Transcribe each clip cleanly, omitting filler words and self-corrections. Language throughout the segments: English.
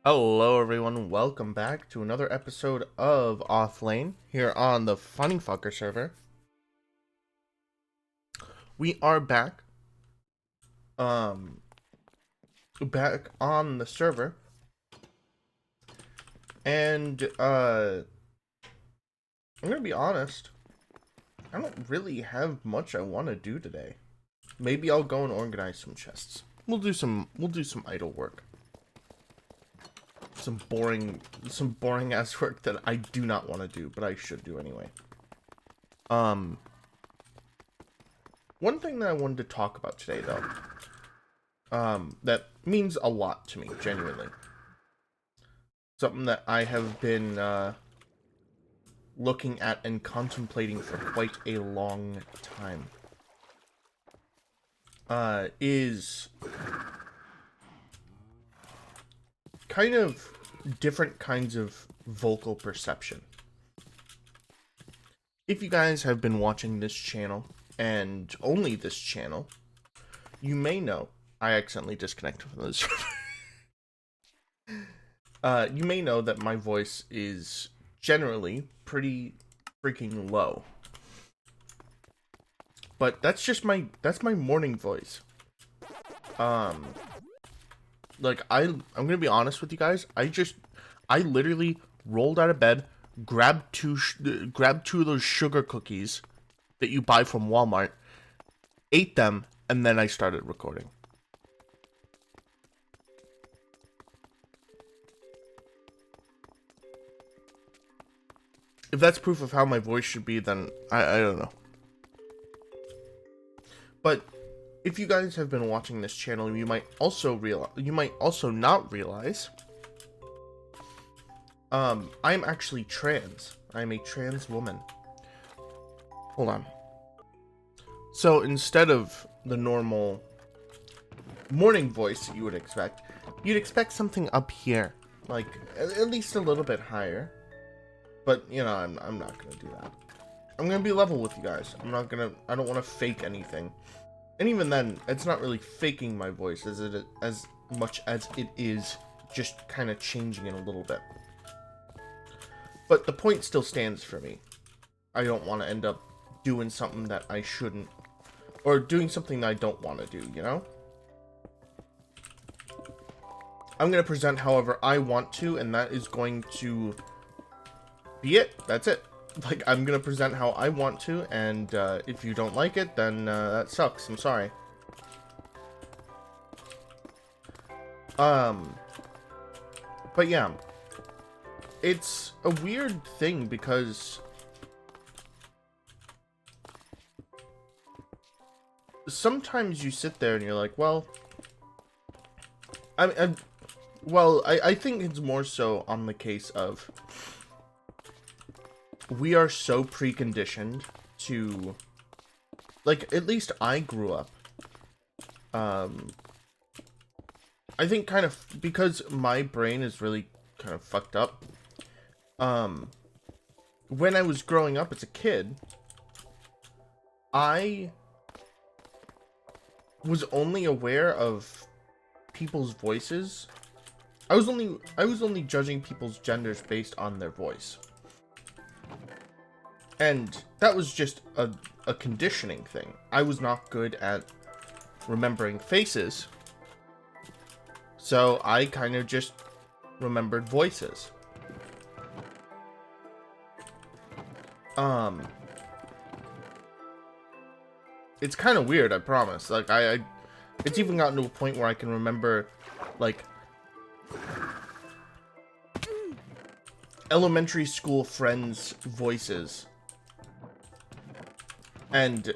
Hello everyone, welcome back to another episode of OffLaine here on the Funny Fucker server. We are um, back on the server, and I'm gonna be honest, I don't really have much I want to do today. Maybe I'll go and organize some chests. We'll do some idle work. Some boring ass work that I do not want to do, but I should do anyway. Um, One thing that I wanted to talk about today, though, that means a lot to me, genuinely. Something that I have been looking at and contemplating for quite a long time. Is kind of different kinds of vocal perception. If you guys have been watching this channel, and only this channel, you may know I accidentally disconnected from this. You may know that my voice is generally pretty freaking low. But that's my morning voice. Like I'm gonna be honest with you guys. I literally rolled out of bed, grabbed two of those sugar cookies that you buy from Walmart, ate them, and then I started recording. If that's proof of how my voice should be, then I don't know. But if you guys have been watching this channel, you might also not realize I'm actually trans. I'm a trans woman. Hold on. So instead of the normal morning voice that you would expect, you'd expect something up here, like at least a little bit higher. But you know, I'm not gonna do that. I'm gonna be level with you guys. I don't want to fake anything. And even then, it's not really faking my voice as much as it is just kind of changing it a little bit. But the point still stands for me. I don't want to end up doing something that I shouldn't, or doing something that I don't want to do, you know? I'm going to present however I want to, and that is going to be it. That's it. Like, I'm going to present how I want to, and if you don't like it, then that sucks. I'm sorry. But yeah. It's a weird thing because sometimes you sit there and you're like, well, I think it's more so on the case of we are so preconditioned to, like, at least I grew up, I think kind of because my brain is really kind of fucked up. When I was growing up as a kid, I was only aware of people's voices. I was only judging people's genders based on their voice. And that was just a conditioning thing. I was not good at remembering faces. So I kind of just remembered voices. It's kind of weird, I promise. Like, it's even gotten to a point where I can remember, like, elementary school friends' voices. And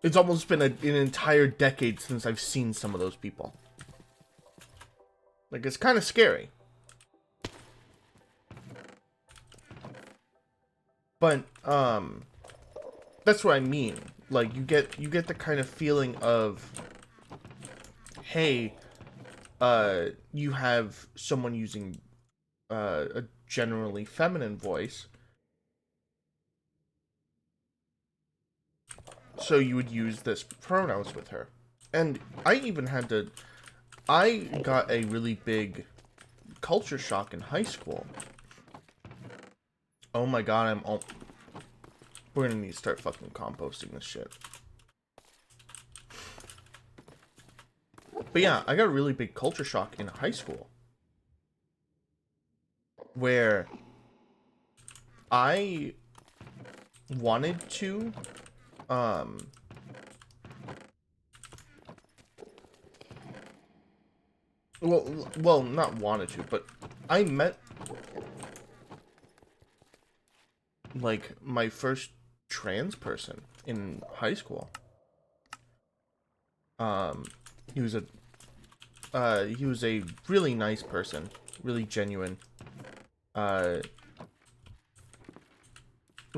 it's almost been an entire decade since I've seen some of those people. Like, it's kind of scary. But, that's what I mean. Like, you get the kind of feeling of, hey, you have someone using, a generally feminine voice. So you would use this pronouns with her. And I even had to, I got a really big culture shock in high school. Oh my god, we're gonna need to start fucking composting this shit. But yeah, I got a really big culture shock in high school. Where I wanted to, well, not wanted to, but I met, like, my first trans person in high school. He was a really nice person, really genuine.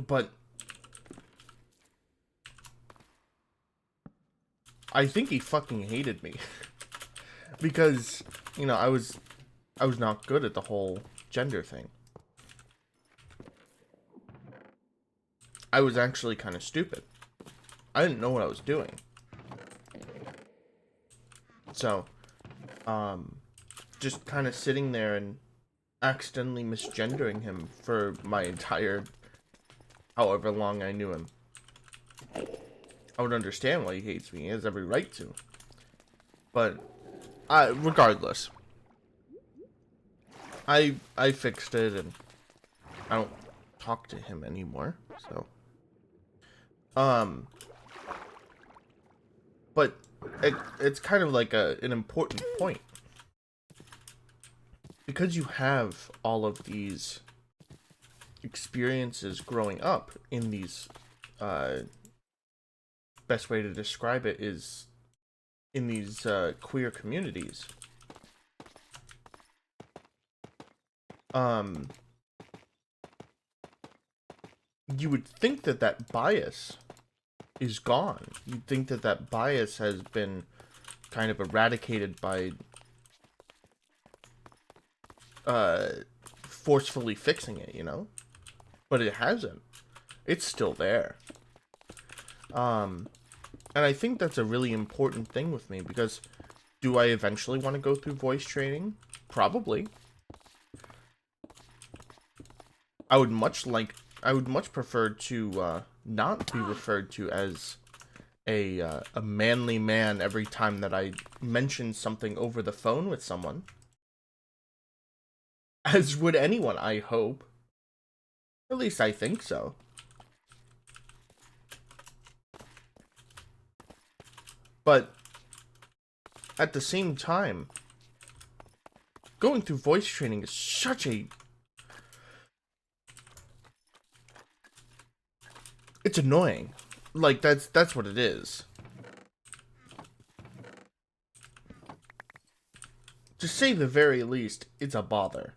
But I think he fucking hated me because, you know, I was not good at the whole gender thing. I was actually kind of stupid. I didn't know what I was doing. So, just kind of sitting there and accidentally misgendering him for my entire, however long I knew him. I would understand why he hates me. He has every right to. But, regardless, I fixed it, and I don't talk to him anymore. So, but it's kind of like an important point, because you have all of these experiences growing up in these, best way to describe it is in these queer communities. You would think that that bias is gone. You'd think that that bias has been kind of eradicated by forcefully fixing it, you know? But it hasn't. It's still there. And I think that's a really important thing with me, because do I eventually want to go through voice training? Probably. I would much prefer to not be referred to as a manly man every time that I mention something over the phone with someone. As would anyone, I hope. At least I think so. But at the same time, going through voice training is such a... It's annoying. Like, that's what it is. To say the very least, it's a bother.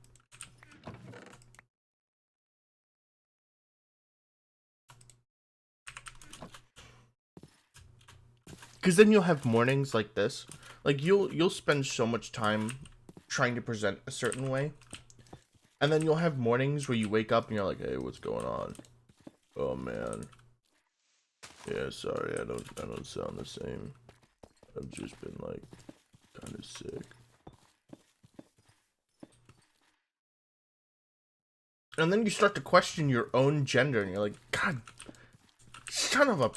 Because then you'll have mornings like this. Like, you'll spend so much time trying to present a certain way. And then you'll have mornings where you wake up and you're like, hey, what's going on? Oh, man. Yeah, sorry, I don't sound the same. I've just been, like, kind of sick. And then you start to question your own gender, and you're like, God, son of a...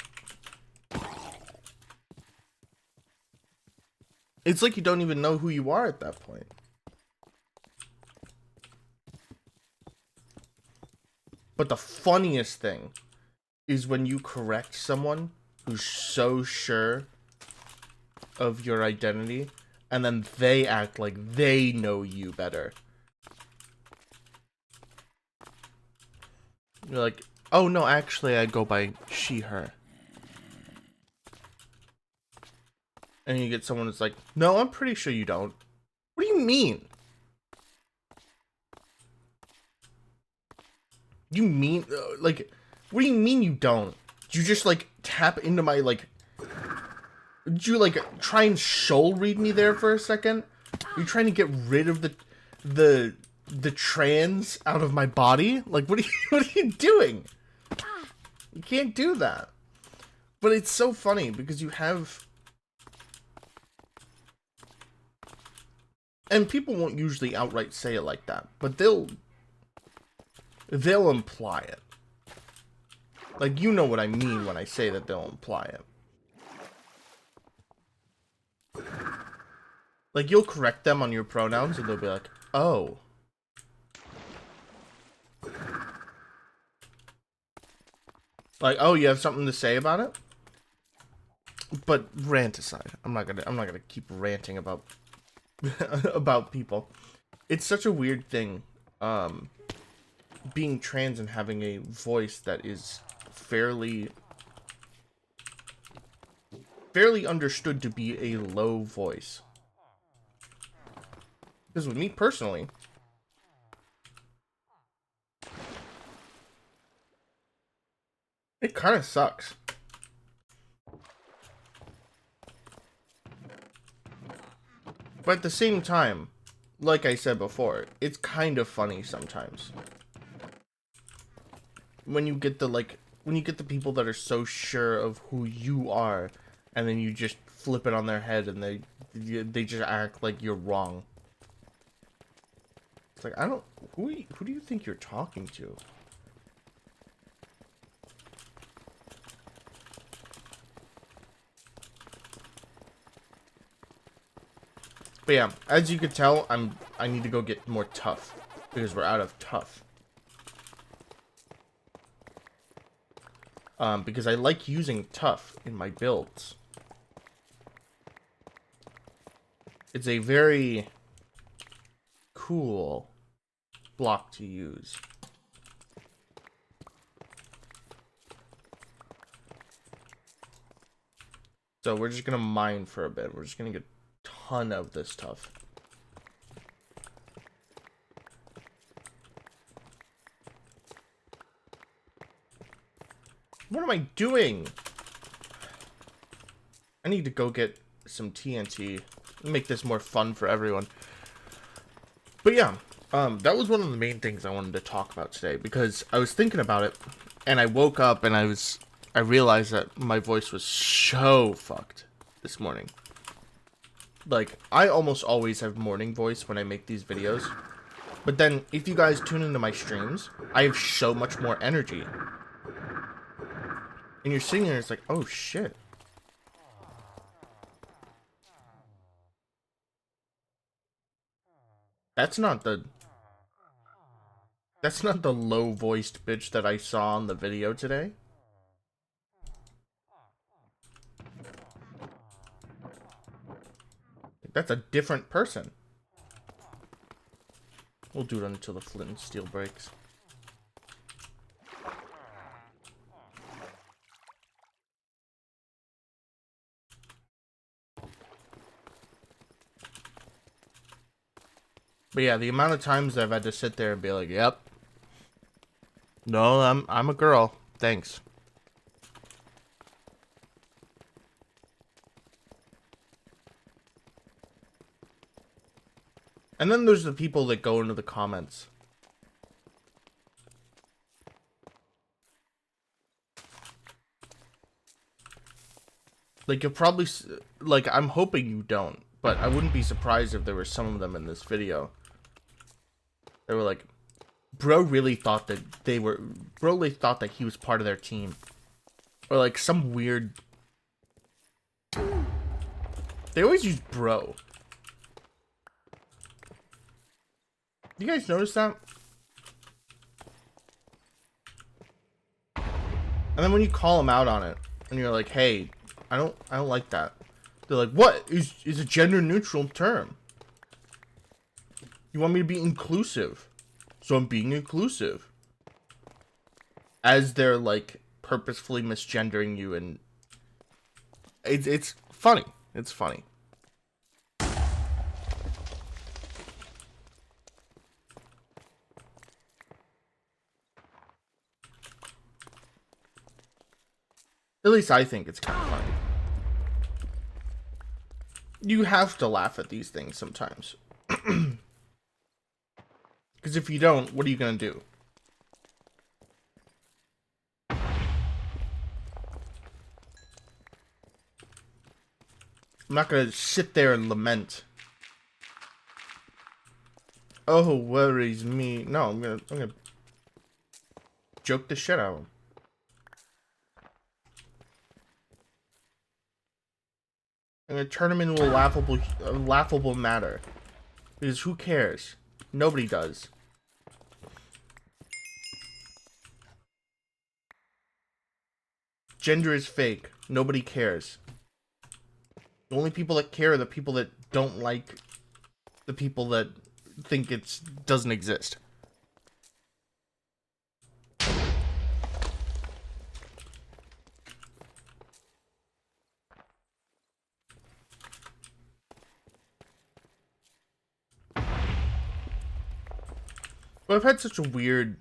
It's like you don't even know who you are at that point. But the funniest thing is when you correct someone who's so sure of your identity, and then they act like they know you better. You're like, oh no, actually I go by she, her. And you get someone that's like, no, I'm pretty sure you don't. What do you mean? You mean, like, what do you mean you don't? Did you just, like, tap into my, like... Did you, like, try and soul read me there for a second? Are you trying to get rid of the trans out of my body? Like, what are you doing? You can't do that. But it's so funny, because you have... And people won't usually outright say it like that, but they'll imply it. Like, you know what I mean when I say that they'll imply it. Like, you'll correct them on your pronouns, and they'll be like, oh. Like, oh, you have something to say about it? But rant aside, I'm not gonna keep ranting about about people. It's such a weird thing, being trans and having a voice that is fairly understood to be a low voice. Because with me personally, it kind of sucks. But at the same time, like I said before, it's kind of funny sometimes. When you get the people that are so sure of who you are, and then you just flip it on their head and they just act like you're wrong. It's like, who do you think you're talking to? But yeah, as you could tell, I need to go get more tough because we're out of tough. Because I like using tough in my builds. It's a very cool block to use. So we're just gonna mine for a bit. We're just gonna get a ton of this tough. What am I doing? I need to go get some TNT. Make this more fun for everyone. But yeah, that was one of the main things I wanted to talk about today, because I was thinking about it, and I woke up and I realized that my voice was so fucked this morning. Like, I almost always have morning voice when I make these videos. But then, if you guys tune into my streams, I have so much more energy. And you're sitting there, it's like, oh shit. That's not the low-voiced bitch that I saw in the video today. That's a different person. We'll do it until the flint and steel breaks. But yeah, the amount of times I've had to sit there and be like, yep. No, I'm a girl. Thanks. And then there's the people that go into the comments. Like, you'll probably, like, I'm hoping you don't, but I wouldn't be surprised if there were some of them in this video. They were like, bro really thought that he was part of their team. Or like some weird, they always use bro. You guys notice that? And then when you call them out on it, and you're like, hey, I don't like that. They're like, what is a gender neutral term? You want me to be inclusive, so I'm being inclusive. As they're like purposefully misgendering you, and it's funny. It's funny. At least I think it's kind of funny. You have to laugh at these things sometimes. Because if you don't, what are you going to do? I'm not going to sit there and lament Oh, worries me. No, I'm gonna joke the shit out of him. I'm gonna turn him into a laughable matter. Because who cares? Nobody does. Gender is fake. Nobody cares. The only people that care are the people that don't like the people that think it doesn't exist. But I've had such a weird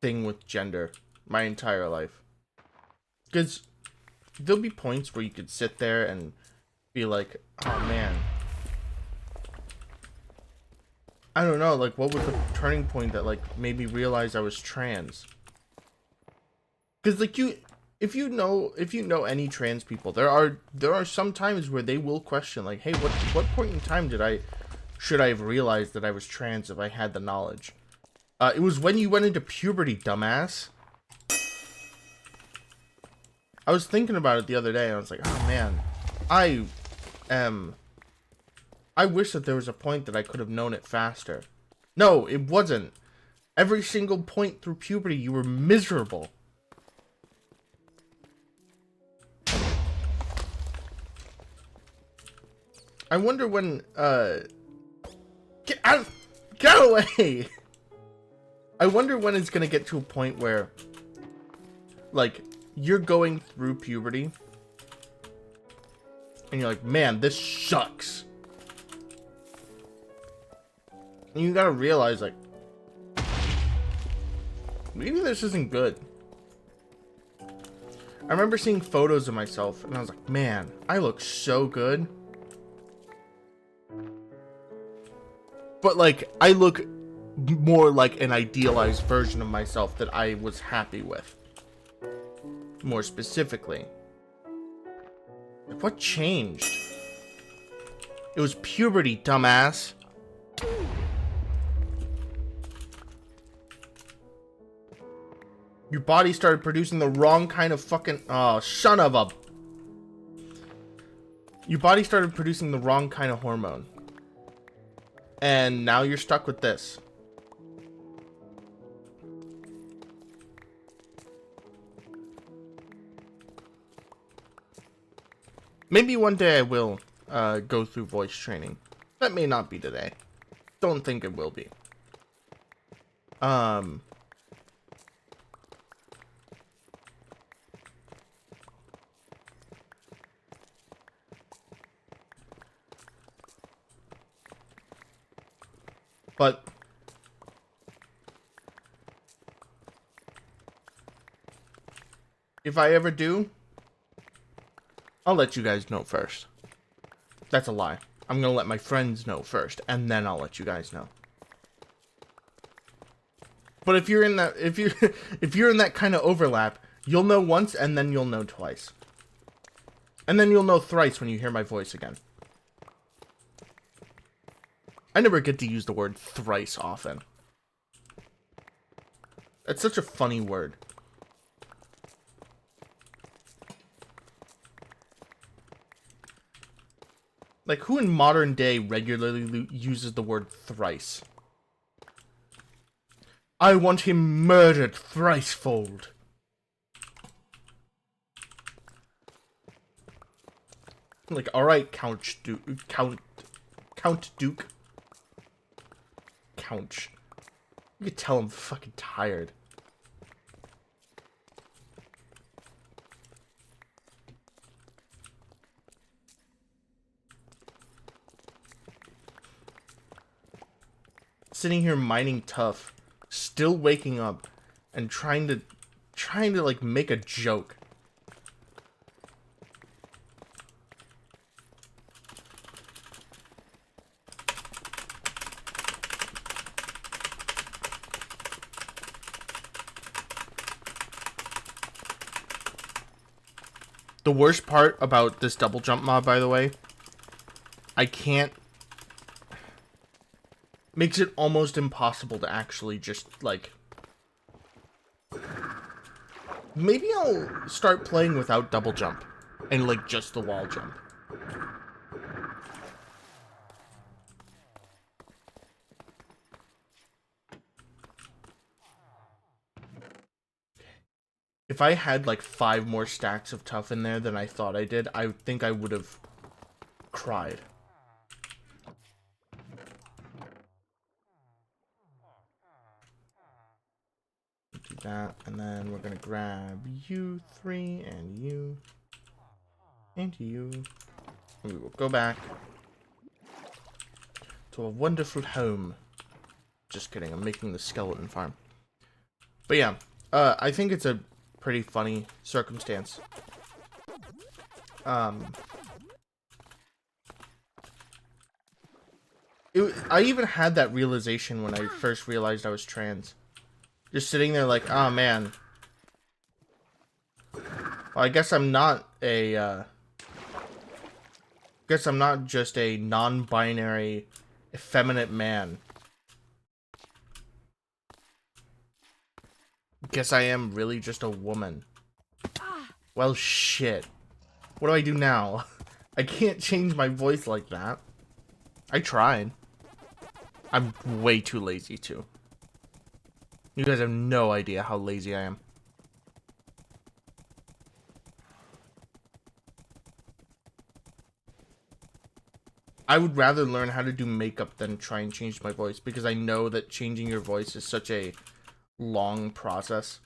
thing with gender my entire life. Because there'll be points where you could sit there and be like, oh man. I don't know, like what was the turning point that like made me realize I was trans? Because like if you know any trans people, there are some times where they will question like, hey, what point in time should I have realized that I was trans if I had the knowledge? It was when you went into puberty, dumbass. I was thinking about it the other day and I was like, oh man, I wish that there was a point that I could have known it faster. No, it wasn't. Every single point through puberty, you were miserable. I wonder when, get away! I wonder when it's gonna get to a point where, like, you're going through puberty, and you're like, man, this sucks. And you gotta realize, like, maybe this isn't good. I remember seeing photos of myself, and I was like, man, I look so good. But, like, I look more like an idealized version of myself that I was happy with. More specifically. Like, what changed? It was puberty, dumbass. Your body started producing the wrong kind of fucking... Oh, son of a... Your body started producing the wrong kind of hormone. And now you're stuck with this. Maybe one day I will go through voice training. That may not be today. Don't think it will be. But if I ever do, I'll let you guys know first. That's a lie. I'm gonna let my friends know first, and then I'll let you guys know. But if you're in that, if you're in that kind of overlap, you'll know once, and then you'll know twice, and then you'll know thrice when you hear my voice again. I never get to use the word thrice often. It's such a funny word. Like, who in modern day regularly uses the word thrice? I want him murdered thricefold. Like, alright, Count Duke. Couch. You could tell I'm fucking tired. Sitting here mining tough, still waking up, and trying to like make a joke. The worst part about this double jump mod, by the way, I can't... makes it almost impossible to actually just, like... Maybe I'll start playing without double jump. And, like, just the wall jump. If I had, like, 5 more stacks of tough in there than I thought I did, I think I would have cried. Do that, and then we're gonna grab you 3, and you, and you. And we will go back to a wonderful home. Just kidding, I'm making the skeleton farm. But yeah, I think it's a pretty funny circumstance. I even had that realization when I first realized I was trans. Just sitting there like, oh man. Well, I guess I'm not a, guess I'm not just a non-binary, effeminate man. Guess I am really just a woman. Well, shit. What do I do now? I can't change my voice like that. I tried. I'm way too lazy to. You guys have no idea how lazy I am. I would rather learn how to do makeup than try and change my voice, because I know that changing your voice is such a long process.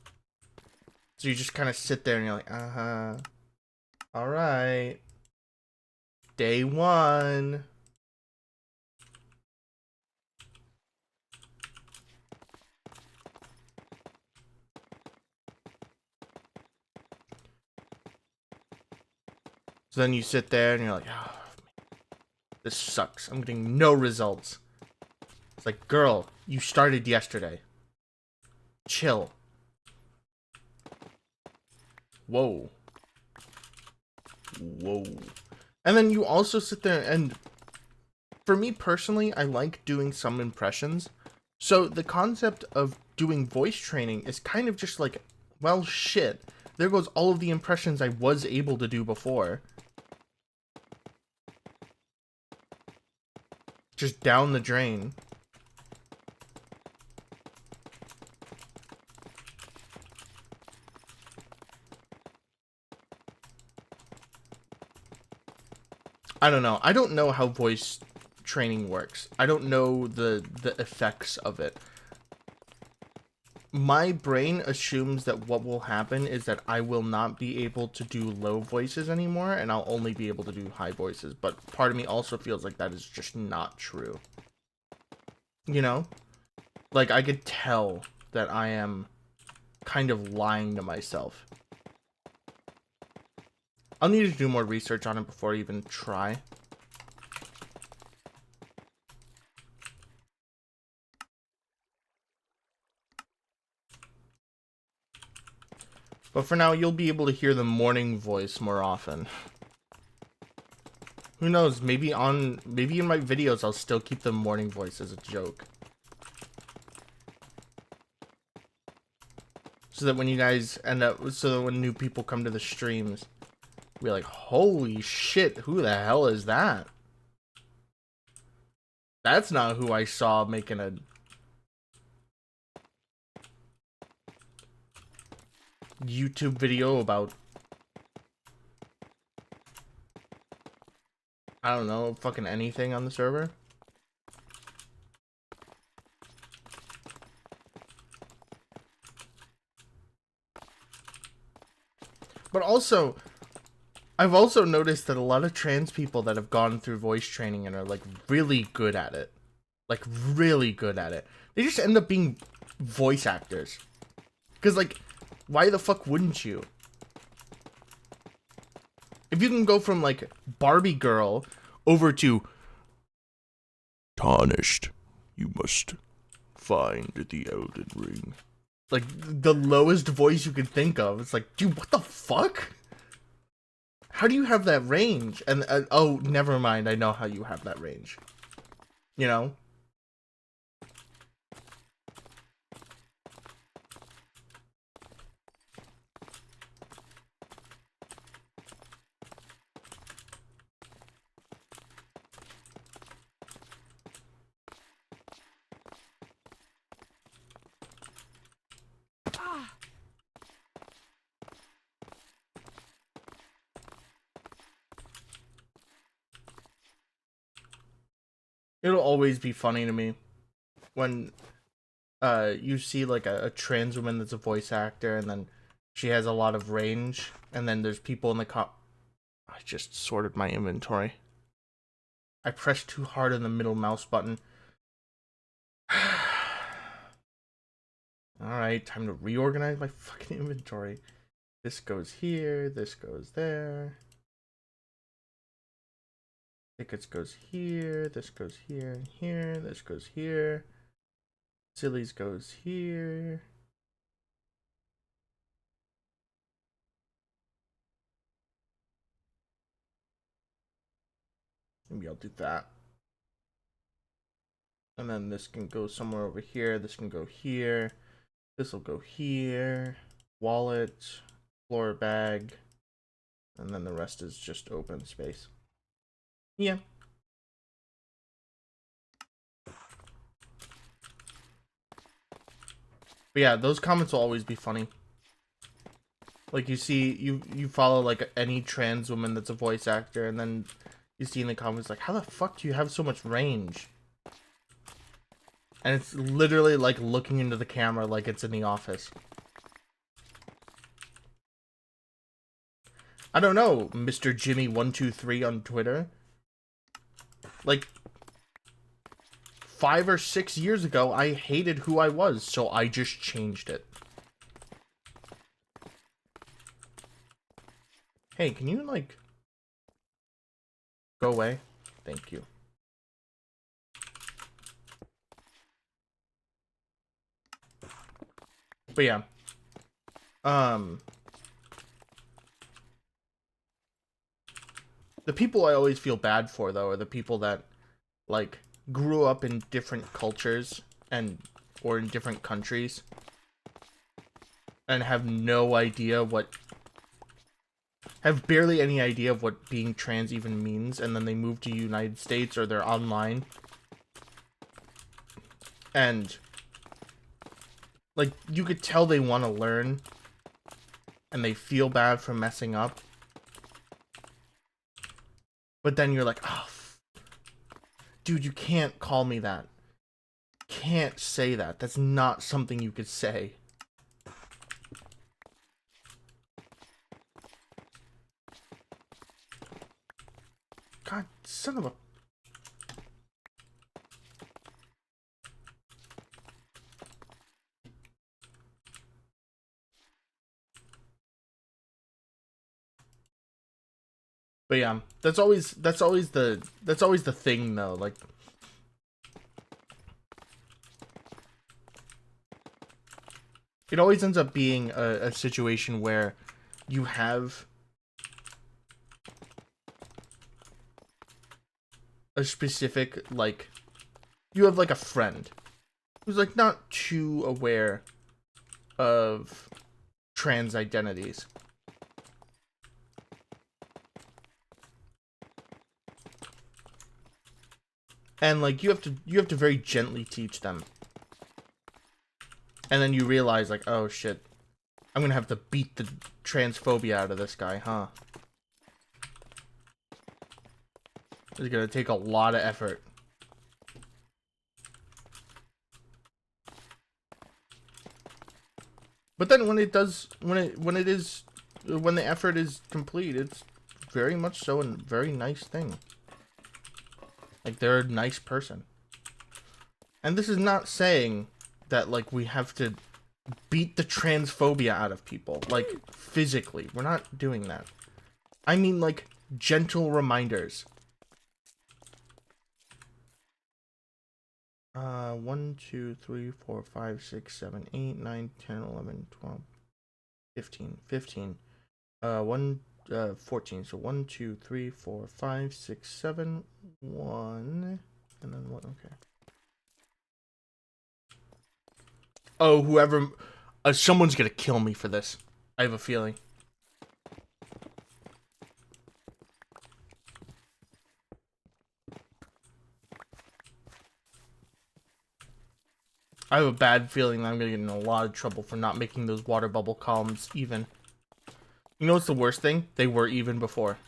So you just kind of sit there and you're like, uh-huh. Alright. Day 1. So then you sit there and you're like, oh, this sucks. I'm getting no results. It's like, girl, you started yesterday. Chill. Whoa. Whoa. And then you also sit there and, for me personally, I like doing some impressions. So the concept of doing voice training is kind of just like, well, shit. There goes all of the impressions I was able to do before. Just down the drain. I don't know. I don't know how voice training works. I don't know the effects of it. My brain assumes that what will happen is that I will not be able to do low voices anymore, and I'll only be able to do high voices. But part of me also feels like that is just not true. You know? Like, I could tell that I am kind of lying to myself. I'll need to do more research on it before I even try. But for now, you'll be able to hear the morning voice more often. Who knows, maybe in my videos I'll still keep the morning voice as a joke. So that when you guys so that when new people come to the streams, be like, holy shit, who the hell is that? That's not who I saw making a YouTube video about, I don't know, fucking anything on the server. But also, I've also noticed that a lot of trans people that have gone through voice training and are like really good at it, like really good at it, they just end up being voice actors. Because like, why the fuck wouldn't you? If you can go from like Barbie girl over to tarnished, you must find the Elden Ring. Like the lowest voice you could think of. It's like, dude, what the fuck? How do you have that range? And oh, never mind. I know how you have that range. You know? It'll always be funny to me when you see like a trans woman that's a voice actor, and then she has a lot of range, and then there's people in the I just sorted my inventory. I pressed too hard on the middle mouse button. Alright, time to reorganize my fucking inventory. This goes here, this goes there. Tickets goes here, this goes here and here, this goes here. Sillies goes here. Maybe I'll do that. And then this can go somewhere over here, this can go here. This will go here. Wallet, floor bag, and then the rest is just open space. Yeah. But yeah, those comments will always be funny. Like you see, you follow like any trans woman that's a voice actor, and then you see in the comments like, how the fuck do you have so much range? And it's literally like looking into the camera like it's in the office. I don't know, Mr. Jimmy123 on Twitter. Like 5 or 6 years ago, I hated who I was, so I just changed it. Hey, can you, like, go away? Thank you. But yeah. The people I always feel bad for, though, are the people that, like, grew up in different cultures or in different countries and have no idea have barely any idea of what being trans even means, and then they move to the United States or they're online and like you could tell they want to learn and they feel bad for messing up, but then you're like, oh dude, you can't call me that. Can't say that. That's not something you could say. God, son of a... But yeah, that's always the thing though, like it always ends up being a situation where you have a specific, like, you have like a friend who's like not too aware of trans identities. And like you have to very gently teach them. And then you realize like, oh shit, I'm gonna have to beat the transphobia out of this guy, huh? It's gonna take a lot of effort. But then when the effort is complete, it's very much so a very nice thing. Like, they're a nice person. And this is not saying that, like, we have to beat the transphobia out of people. Like, physically. We're not doing that. I mean, like, gentle reminders. 1, 2, 3, 4, 5, 6, 7, 8, 9, 10, 11, 12, 15. 14. So 1, 2, 3, 4, 5, 6, 7, 1, and then 1. Okay. Oh, whoever, someone's gonna kill me for this. I have a feeling. I have a bad feeling that I'm gonna get in a lot of trouble for not making those water bubble columns even. You know what's the worst thing? They were even before.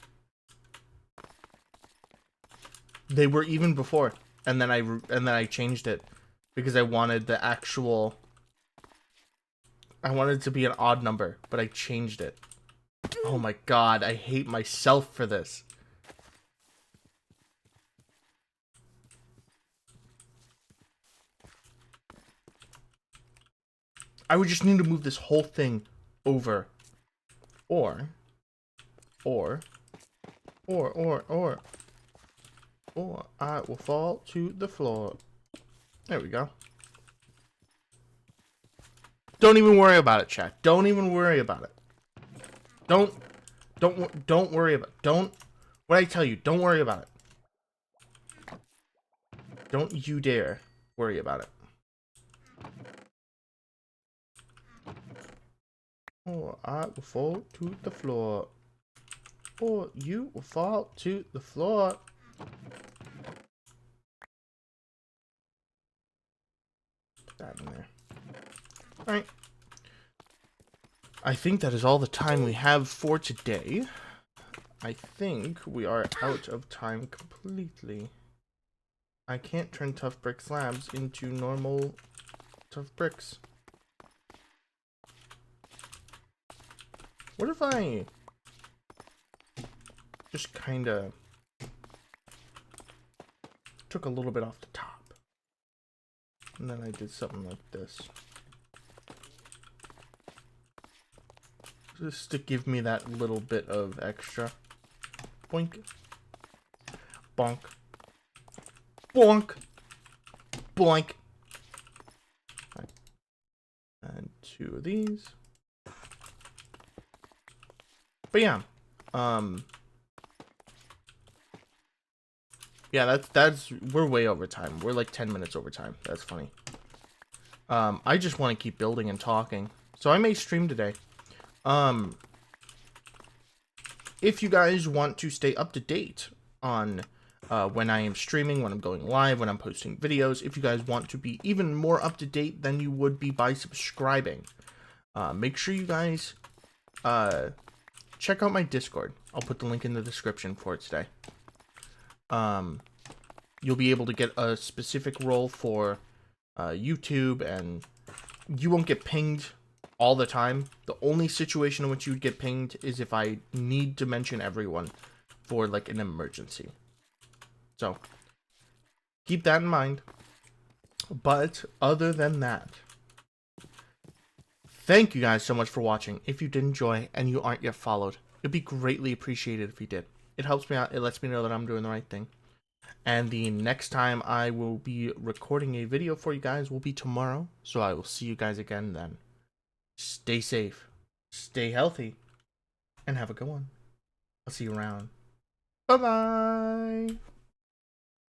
They were even before. and then I changed it because I wanted the actual. I wanted it to be an odd number, but I changed it. Oh my god, I hate myself for this. I would just need to move this whole thing over. Or I will fall to the floor. There we go. Don't even worry about it, chat. Don't even worry about it. Don't worry about it. What I tell you, don't worry about it. Don't you dare worry about it. Or I will fall to the floor. Or you will fall to the floor. Put that in there. Alright. I think that is all the time we have for today. I think we are out of time completely. I can't turn tough brick slabs into normal tough bricks. What if I just kind of took a little bit off the top and then I did something like this, just to give me that little bit of extra. Boink, bonk, bonk, boink. Right. And 2 of these. But yeah, yeah, that's we're way over time. We're like 10 minutes over time. That's funny. I just want to keep building and talking, so I may stream today. If you guys want to stay up to date on when I am streaming, when I'm going live, when I'm posting videos, if you guys want to be even more up to date than you would be by subscribing, make sure you guys check out my Discord. I'll put the link in the description for it today. You'll be able to get a specific role for YouTube, and you won't get pinged all the time. The only situation in which you would get pinged is if I need to mention everyone for like an emergency. So keep that in mind. But other than that, thank you guys so much for watching. If you did enjoy and you aren't yet followed, it'd be greatly appreciated if you did. It helps me out. It lets me know that I'm doing the right thing. And the next time I will be recording a video for you guys will be tomorrow. So I will see you guys again then. Stay safe, stay healthy, and have a good one. I'll see you around. Bye-bye.